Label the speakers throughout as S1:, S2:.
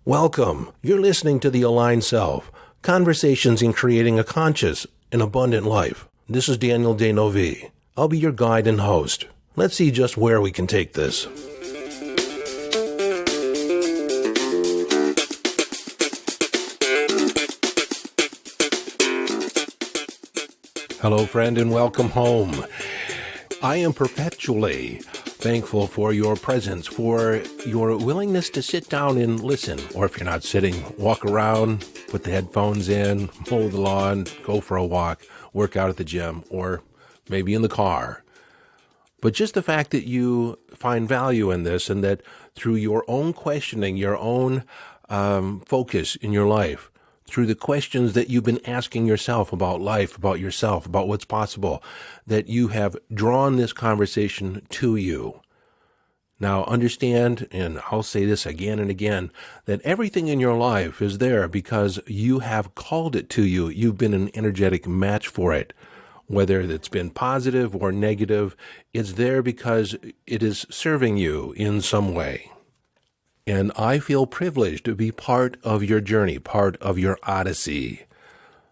S1: Welcome. You're listening to The Aligned Self, Conversations in Creating a Conscious and Abundant Life. This is Daniel Denovi. I'll be your guide and host. Let's see just where we can take this. Hello, friend, and welcome home. I am perpetually thankful for your presence, for your willingness to sit down and listen. Or if you're not sitting, walk around, put the headphones in, mow the lawn, go for a walk, work out at the gym, or maybe in the car. But just the fact that you find value in this and that through your own questioning, your own focus in your life, through the questions that you've been asking yourself about life, about yourself, about what's possible, that you have drawn this conversation to you. Now understand, and I'll say this again and again, that everything in your life is there because you have called it to you. You've been an energetic match for it. Whether it's been positive or negative, it's there because it is serving you in some way. And I feel privileged to be part of your journey, part of your odyssey.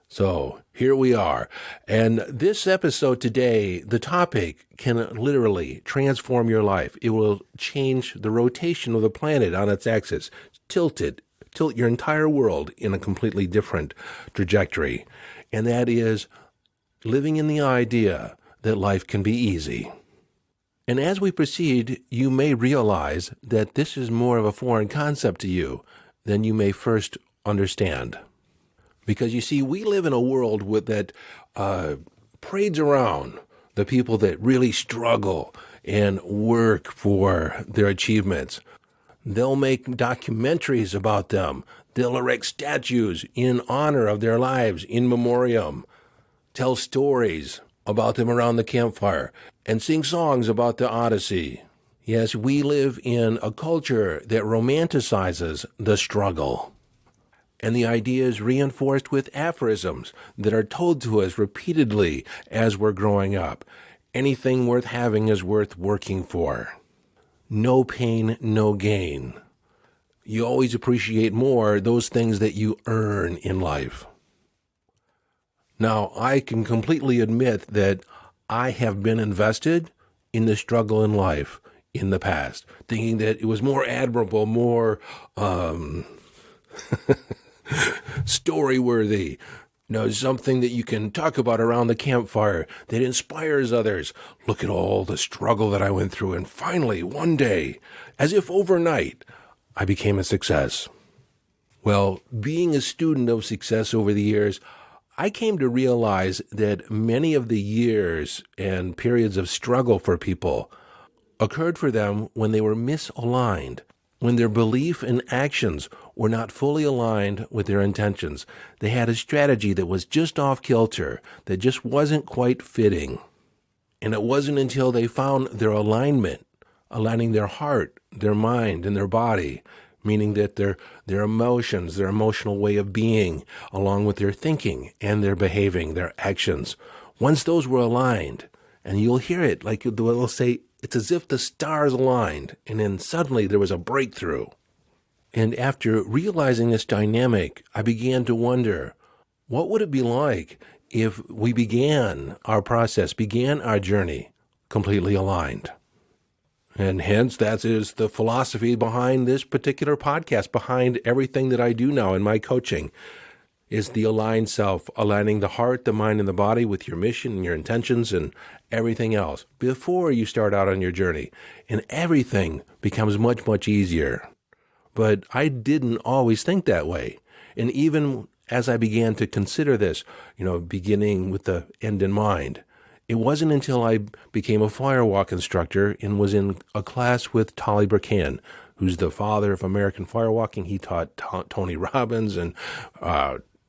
S1: So here we are. And this episode today, the topic can literally transform your life. It will change the rotation of the planet on its axis, tilt your entire world in a completely different trajectory. And that is living in the idea that life can be easy. And as we proceed, you may realize that this is more of a foreign concept to you than you may first understand. Because you see, we live in a world that parades around the people that really struggle and work for their achievements. They'll make documentaries about them. They'll erect statues in honor of their lives, in memoriam. Tell stories about them around the campfire, and sing songs about the Odyssey. Yes, we live in a culture that romanticizes the struggle. And the idea is reinforced with aphorisms that are told to us repeatedly as we're growing up. Anything worth having is worth working for. No pain, no gain. You always appreciate more those things that you earn in life. Now, I can completely admit that I have been invested in the struggle in life in the past, thinking that it was more admirable, more story-worthy, something that you can talk about around the campfire that inspires others. Look at all the struggle that I went through, and finally, one day, as if overnight, I became a success. Well, being a student of success over the years, I came to realize that many of the years and periods of struggle for people occurred for them when they were misaligned, when their belief and actions were not fully aligned with their intentions. They had a strategy that was just off kilter, that just wasn't quite fitting. And it wasn't until they found their alignment, aligning their heart, their mind, and their body, meaning that their emotions, their emotional way of being, along with their thinking and their behaving, their actions, once those were aligned, and you'll hear it, like they'll say, it's as if the stars aligned, and then suddenly there was a breakthrough. And after realizing this dynamic, I began to wonder, what would it be like if we began our process, began our journey completely aligned? And hence, that is the philosophy behind this particular podcast, behind everything that I do now in my coaching, is the aligned self, aligning the heart, the mind, and the body with your mission and your intentions and everything else before you start out on your journey. And everything becomes much, much easier. But I didn't always think that way. And even as I began to consider this, beginning with the end in mind, it wasn't until I became a firewalk instructor and was in a class with Tolly Burkan, who's the father of American firewalking. He taught Tony Robbins and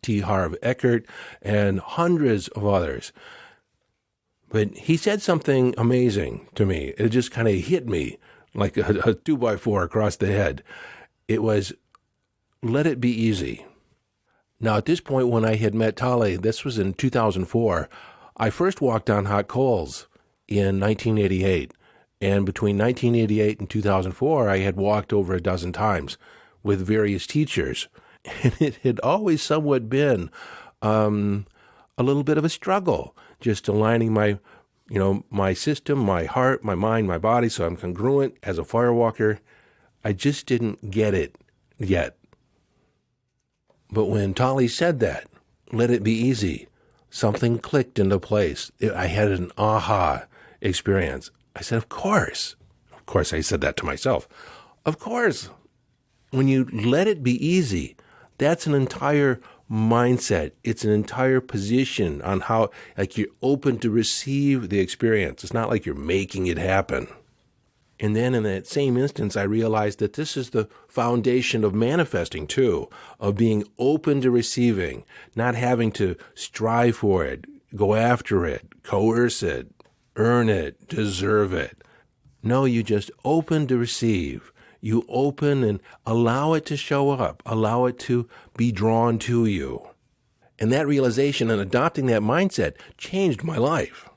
S1: T. Harv Eckert and hundreds of others. But he said something amazing to me. It just kind of hit me like a 2x4 across the head. It was, let it be easy. Now, at this point, when I had met Tolly, this was in 2004, I first walked on hot coals in 1988, and between 1988 and 2004, I had walked over a dozen times with various teachers. And it had always somewhat been a little bit of a struggle, just aligning my system, my heart, my mind, my body, so I'm congruent as a firewalker. I just didn't get it yet. But when Tali said that, let it be easy, something clicked into place. I had an aha experience. I said, of course. Of course, I said that to myself. Of course. When you let it be easy, that's an entire mindset. It's an entire position on how, like, you're open to receive the experience. It's not like you're making it happen. And then in that same instance, I realized that this is the foundation of manifesting too, of being open to receiving, not having to strive for it, go after it, coerce it, earn it, deserve it. No, you just open to receive. You open and allow it to show up, allow it to be drawn to you. And that realization and adopting that mindset changed my life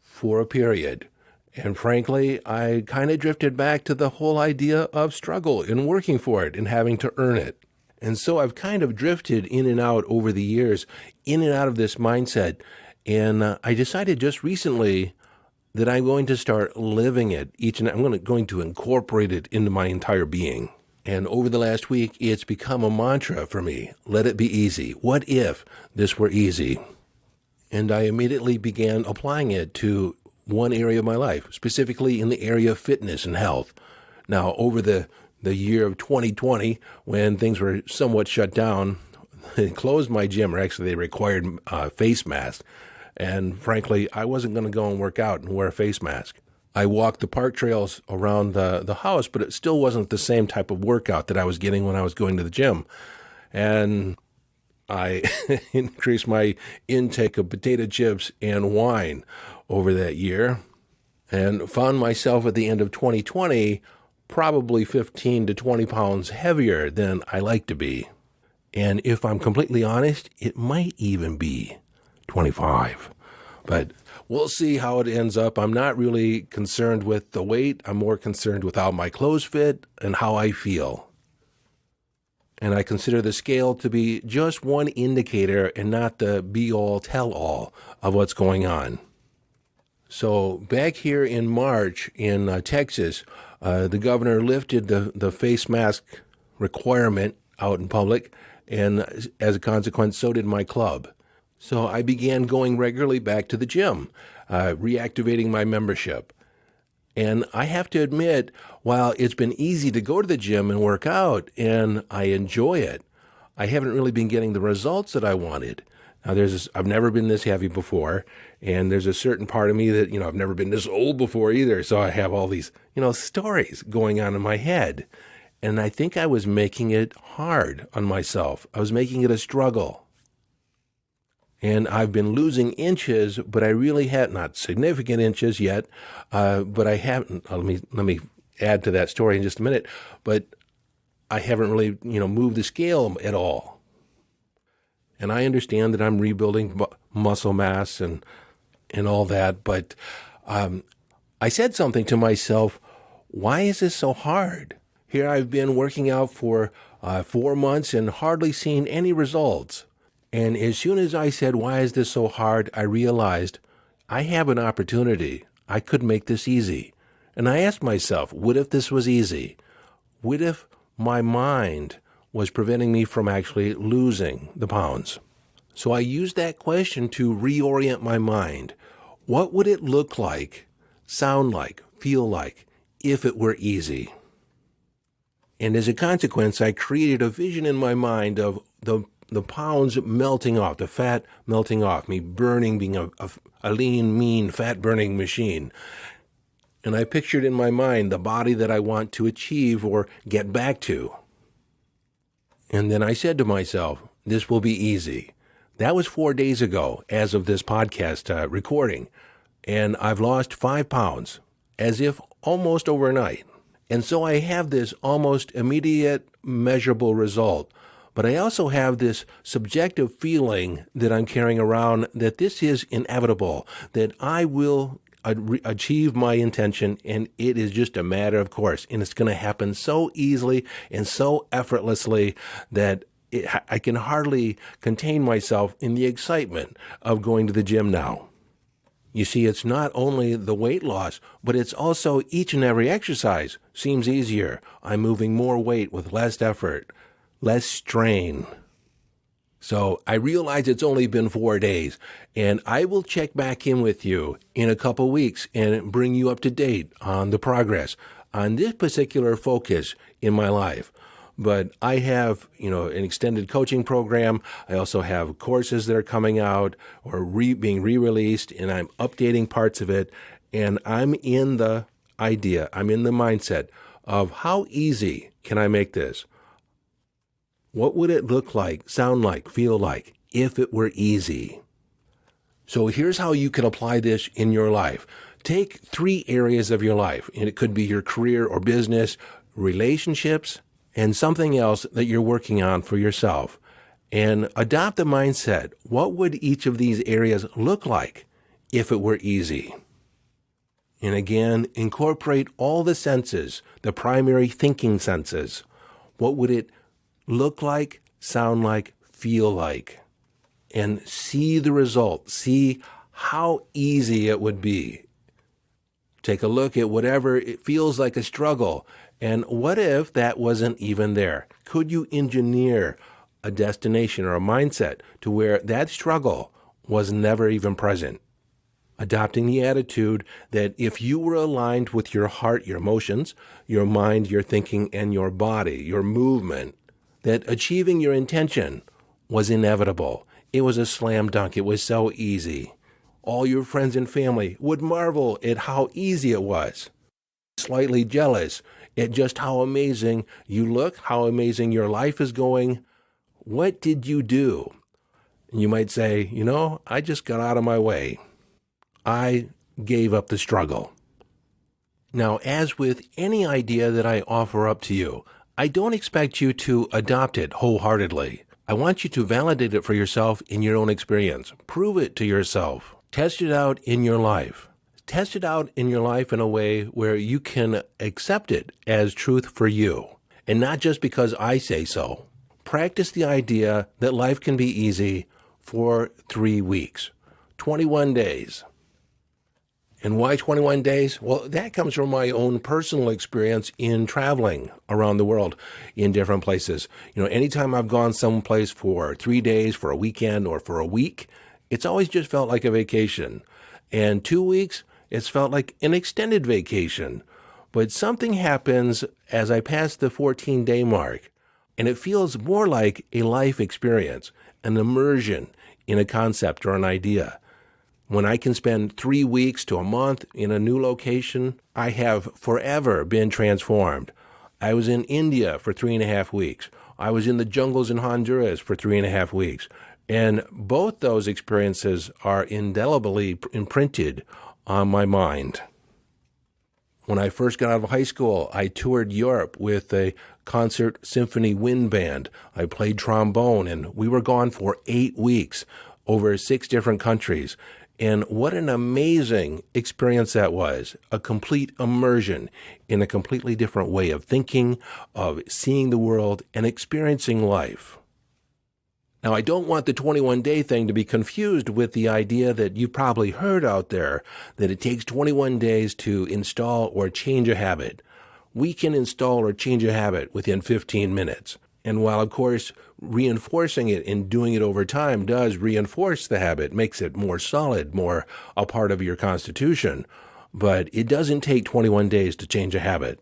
S1: for a period. And frankly, I kind of drifted back to the whole idea of struggle and working for it and having to earn it. And so I've kind of drifted in and out over the years, in and out of this mindset. And I decided just recently that I'm going to start living it I'm going to incorporate it into my entire being. And over the last week, it's become a mantra for me. Let it be easy. What if this were easy? And I immediately began applying it to one area of my life, specifically in the area of fitness and health. Now, over the year of 2020, when things were somewhat shut down, they closed my gym, or actually they required face masks. And frankly, I wasn't going to go and work out and wear a face mask. I walked the park trails around the house, but it still wasn't the same type of workout that I was getting when I was going to the gym. And I increased my intake of potato chips and wine over that year, and found myself at the end of 2020 probably 15 to 20 pounds heavier than I like to be. And if I'm completely honest, it might even be 25. But we'll see how it ends up. I'm not really concerned with the weight. I'm more concerned with how my clothes fit and how I feel. And I consider the scale to be just one indicator and not the be-all, tell-all of what's going on. So back here in March in Texas, the governor lifted the face mask requirement out in public, and as a consequence, so did my club. So I began going regularly back to the gym, reactivating my membership. And I have to admit, while it's been easy to go to the gym and work out, and I enjoy it, I haven't really been getting the results that I wanted. Now, I've never been this heavy before, and there's a certain part of me that, I've never been this old before either, so I have all these, stories going on in my head. And I think I was making it hard on myself. I was making it a struggle. And I've been losing inches, but I really had not significant inches yet, but I haven't. Let me add to that story in just a minute, but I haven't really, moved the scale at all. And I understand that I'm rebuilding muscle mass and all that, but I said something to myself, why is this so hard? Here I've been working out for 4 months and hardly seen any results. And as soon as I said, why is this so hard, I realized I have an opportunity. I could make this easy. And I asked myself, what if this was easy? What if my mind was preventing me from actually losing the pounds? So I used that question to reorient my mind. What would it look like, sound like, feel like, if it were easy? And as a consequence, I created a vision in my mind of the pounds melting off, the fat melting off, me burning, being a lean, mean, fat-burning machine. And I pictured in my mind the body that I want to achieve or get back to. And then I said to myself, this will be easy. That was 4 days ago, as of this podcast recording. And I've lost 5 pounds, as if almost overnight. And so I have this almost immediate, measurable result. But I also have this subjective feeling that I'm carrying around that this is inevitable, that I will achieve my intention, and it is just a matter of course. And it's going to happen so easily and so effortlessly that I can hardly contain myself in the excitement of going to the gym now. You see, it's not only the weight loss, but it's also each and every exercise seems easier. I'm moving more weight with less effort, less strain. So I realize it's only been 4 days, and I will check back in with you in a couple weeks and bring you up to date on the progress on this particular focus in my life. But I have, an extended coaching program. I also have courses that are coming out or being re-released, and I'm updating parts of it. And I'm in the mindset of how easy can I make this? What would it look like, sound like, feel like if it were easy? So here's how you can apply this in your life. Take 3 areas of your life, and it could be your career or business, relationships, and something else that you're working on for yourself, and adopt the mindset. What would each of these areas look like if it were easy? And again, incorporate all the senses, the primary thinking senses. What would it look like, sound like, feel like? And see the result. See how easy it would be. Take a look at whatever it feels like a struggle. And what if that wasn't even there? Could you engineer a destination or a mindset to where that struggle was never even present? Adopting the attitude that if you were aligned with your heart, your emotions, your mind, your thinking, and your body, your movement, that achieving your intention was inevitable. It was a slam dunk. It was so easy. All your friends and family would marvel at how easy it was. Slightly jealous at just how amazing you look, how amazing your life is going. What did you do? And you might say, I just got out of my way. I gave up the struggle. Now, as with any idea that I offer up to you, I don't expect you to adopt it wholeheartedly. I want you to validate it for yourself in your own experience. Prove it to yourself. Test it out in your life. Test it out in your life in a way where you can accept it as truth for you, and not just because I say so. Practice the idea that life can be easy for 3 weeks, 21 days. And why 21 days? Well, that comes from my own personal experience in traveling around the world in different places. Anytime I've gone someplace for 3 days, for a weekend, or for a week, it's always just felt like a vacation. And 2 weeks, it's felt like an extended vacation. But something happens as I pass the 14-day mark, and it feels more like a life experience, an immersion in a concept or an idea. When I can spend 3 weeks to a month in a new location, I have forever been transformed. I was in India for 3.5 weeks. I was in the jungles in Honduras for 3.5 weeks. And both those experiences are indelibly imprinted on my mind. When I first got out of high school, I toured Europe with a concert symphony wind band. I played trombone, and we were gone for 8 weeks over 6 different countries. And what an amazing experience that was. A complete immersion in a completely different way of thinking, of seeing the world, and experiencing life. Now, I don't want the 21-day thing to be confused with the idea that you've probably heard out there, that it takes 21 days to install or change a habit. We can install or change a habit within 15 minutes. And while, of course, reinforcing it and doing it over time does reinforce the habit, makes it more solid, more a part of your constitution, but it doesn't take 21 days to change a habit.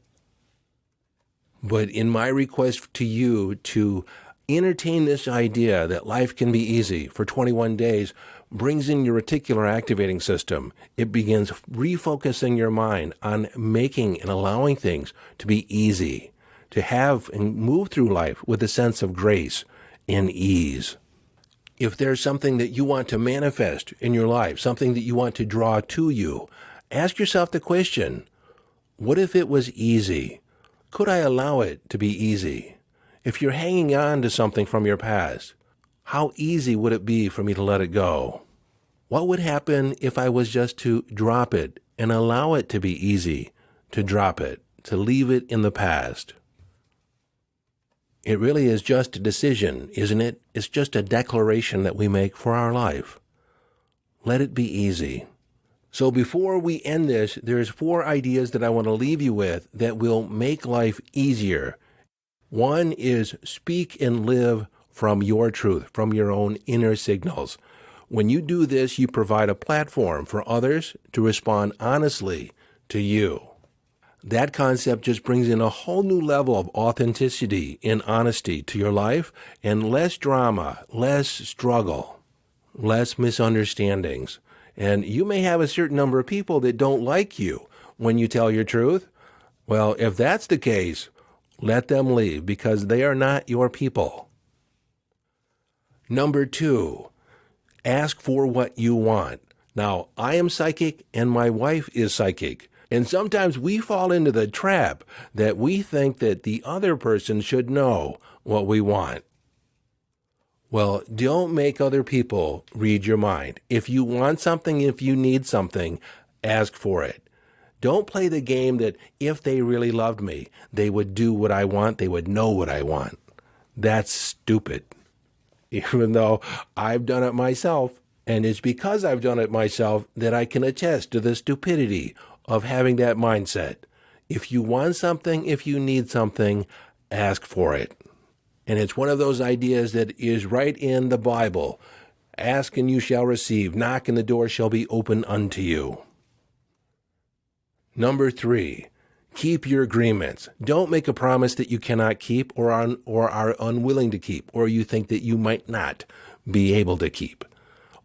S1: But in my request to you to entertain this idea that life can be easy for 21 days brings in your reticular activating system. It begins refocusing your mind on making and allowing things to be easy, to have and move through life with a sense of grace and ease. If there's something that you want to manifest in your life, something that you want to draw to you, ask yourself the question, what if it was easy? Could I allow it to be easy? If you're hanging on to something from your past, how easy would it be for me to let it go? What would happen if I was just to drop it and allow it to be easy, to drop it, to leave it in the past. It really is just a decision, isn't it? It's just a declaration that we make for our life. Let it be easy. So before we end this, there's 4 ideas that I want to leave you with that will make life easier. One is speak and live from your truth, from your own inner signals. When you do this, you provide a platform for others to respond honestly to you. That concept just brings in a whole new level of authenticity and honesty to your life, and less drama, less struggle, less misunderstandings. And you may have a certain number of people that don't like you when you tell your truth. Well, if that's the case, let them leave, because they are not your people. Number 2, ask for what you want. Now, I am psychic and my wife is psychic. And sometimes we fall into the trap that we think that the other person should know what we want. Well, don't make other people read your mind. If you want something, if you need something, ask for it. Don't play the game that if they really loved me, they would do what I want, they would know what I want. That's stupid. Even though I've done it myself, and it's because I've done it myself that I can attest to the stupidity of having that mindset. If you want something, if you need something, ask for it. And it's one of those ideas that is right in the Bible. Ask and you shall receive. Knock and the door shall be opened unto you. Number 3, keep your agreements. Don't make a promise that you cannot keep or are unwilling to keep, or you think that you might not be able to keep.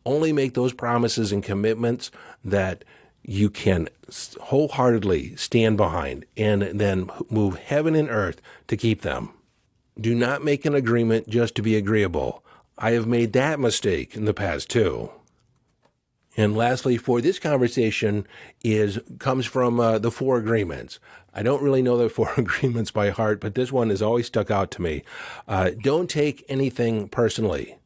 S1: Only make those promises and commitments that you can wholeheartedly stand behind, and then move heaven and earth to keep them. Do not make an agreement just to be agreeable. I have made that mistake in the past too. And lastly, for this conversation comes from the 4 agreements. I don't really know the 4 agreements by heart, but this one has always stuck out to me. Don't take anything personally.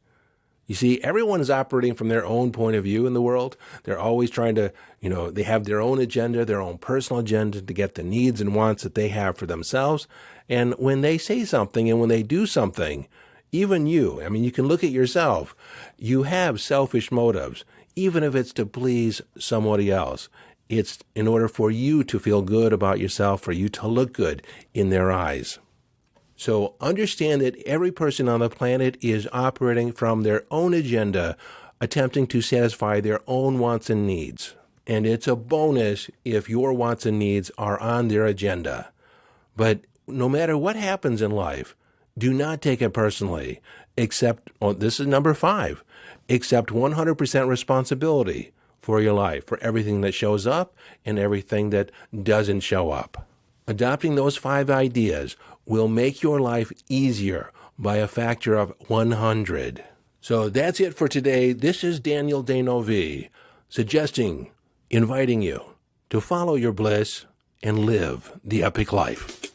S1: You see, everyone is operating from their own point of view in the world. They're always trying to, they have their own agenda, their own personal agenda to get the needs and wants that they have for themselves. And when they say something and when they do something, even you can look at yourself, you have selfish motives, even if it's to please somebody else. It's in order for you to feel good about yourself, for you to look good in their eyes. So understand that every person on the planet is operating from their own agenda, attempting to satisfy their own wants and needs. And it's a bonus if your wants and needs are on their agenda. But no matter what happens in life, do not take it personally, this is number 5, accept 100% responsibility for your life, for everything that shows up and everything that doesn't show up. Adopting those 5 ideas will make your life easier by a factor of 100. So that's it for today. This is Daniel Denovi, inviting you to follow your bliss and live the epic life.